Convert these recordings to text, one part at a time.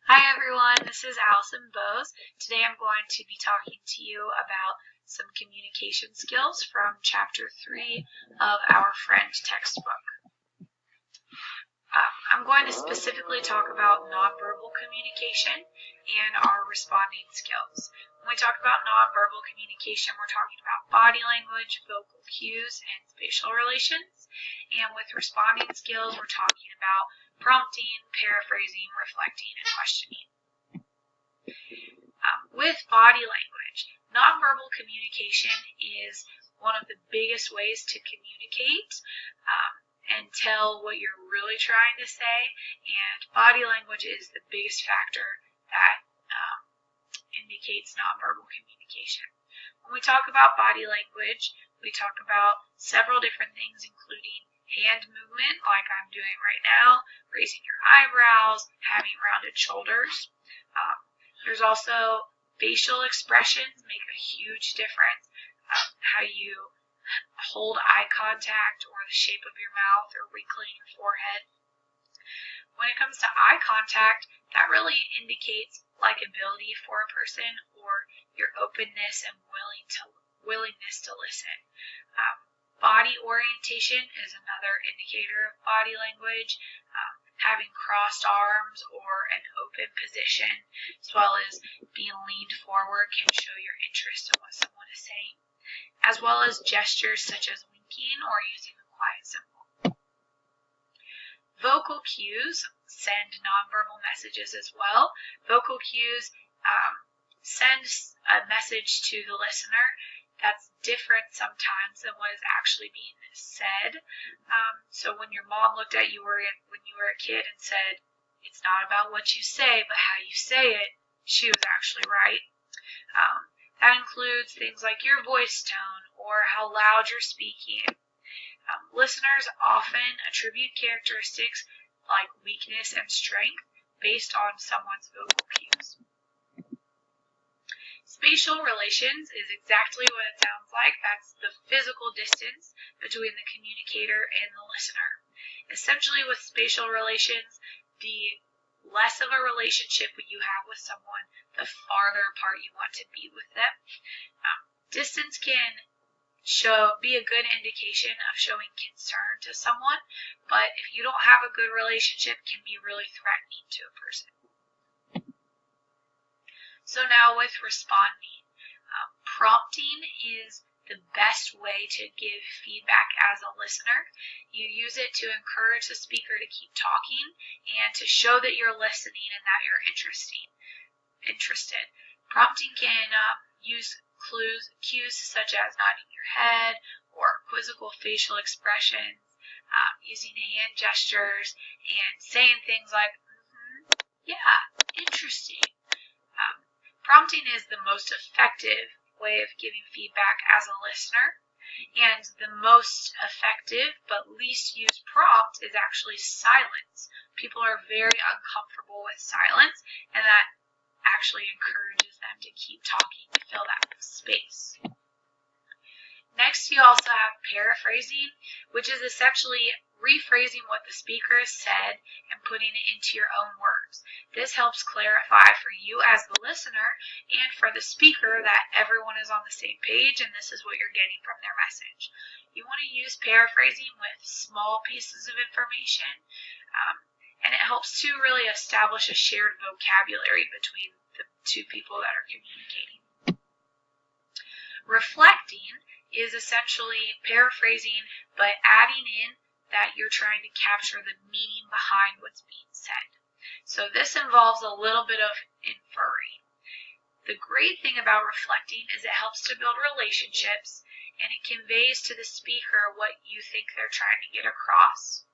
Hi everyone, this is Allison Boes. Today I'm going to be talking to you about some communication skills from Chapter 3 of our Friend textbook. I'm going to specifically talk about nonverbal communication and our responding skills. When we talk about nonverbal communication, we're talking about body language, vocal cues, and spatial relations. And with responding skills, we're talking about prompting, paraphrasing, reflecting, and questioning. With body language, nonverbal communication is one of the biggest ways to communicate and tell what you're really trying to say, and body language is the biggest factor that indicates nonverbal communication. When we talk about body language, we talk about several different things, including hand movement, like I'm doing right now, raising your eyebrows, having rounded shoulders. There's also facial expressions make a huge difference. How you hold eye contact, or the shape of your mouth, or wrinkling your forehead. When it comes to eye contact, that really indicates likability for a person, or your openness and willingness to listen. Body orientation is another indicator of body language. Having crossed arms or an open position, as well as being leaned forward, can show your interest in what someone is saying, as well as gestures such as winking or using the quiet symbol. Vocal cues send nonverbal messages as well. Vocal cues send a message to the listener that's different sometimes than what is actually being said. So when your mom looked at you when you were a kid and said, "It's not about what you say, but how you say it," she was actually right. That includes things like your voice tone or how loud you're speaking. Listeners often attribute characteristics like weakness and strength based on someone's vocal cues. Spatial relations is exactly what it sounds like. That's the physical distance between the communicator and the listener. Essentially, with spatial relations, the less of a relationship you have with someone, the farther apart you want to be with them. Distance can be a good indication of showing concern to someone, but if you don't have a good relationship, it can be really threatening to a person. So now with responding, prompting is the best way to give feedback as a listener. You use it to encourage the speaker to keep talking and to show that you're listening and that you're interested. Prompting can use cues such as nodding your head or quizzical facial expressions, using hand gestures, and saying things like, "Yeah, interesting." Prompting is the most effective way of giving feedback as a listener, and the most effective but least used prompt is actually silence. People are very uncomfortable with silence, and that actually encourages them to keep talking to fill that space. Next, you also have paraphrasing, which is essentially rephrasing what the speaker has said and putting it into your own words. This helps clarify for you as the listener and for the speaker that everyone is on the same page and this is what you're getting from their message. You want to use paraphrasing with small pieces of information, and it helps to really establish a shared vocabulary between the two people that are communicating. Reflecting is essentially paraphrasing, but adding in that you're trying to capture the meaning behind what's being said. So this involves a little bit of inferring. The great thing about reflecting is it helps to build relationships, and it conveys to the speaker what you think they're trying to get across.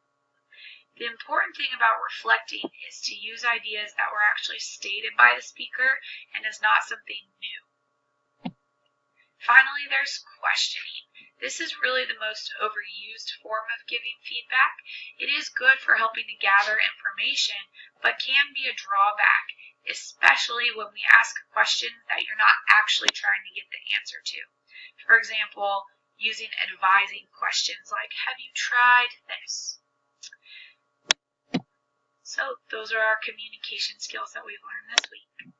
The important thing about reflecting is to use ideas that were actually stated by the speaker and is not something new. Finally, there's questioning. This is really the most overused form of giving feedback. It is good for helping to gather information, but can be a drawback, especially when we ask questions that you're not actually trying to get the answer to. For example, using advising questions like, "Have you tried this?" So those are our communication skills that we've learned this week.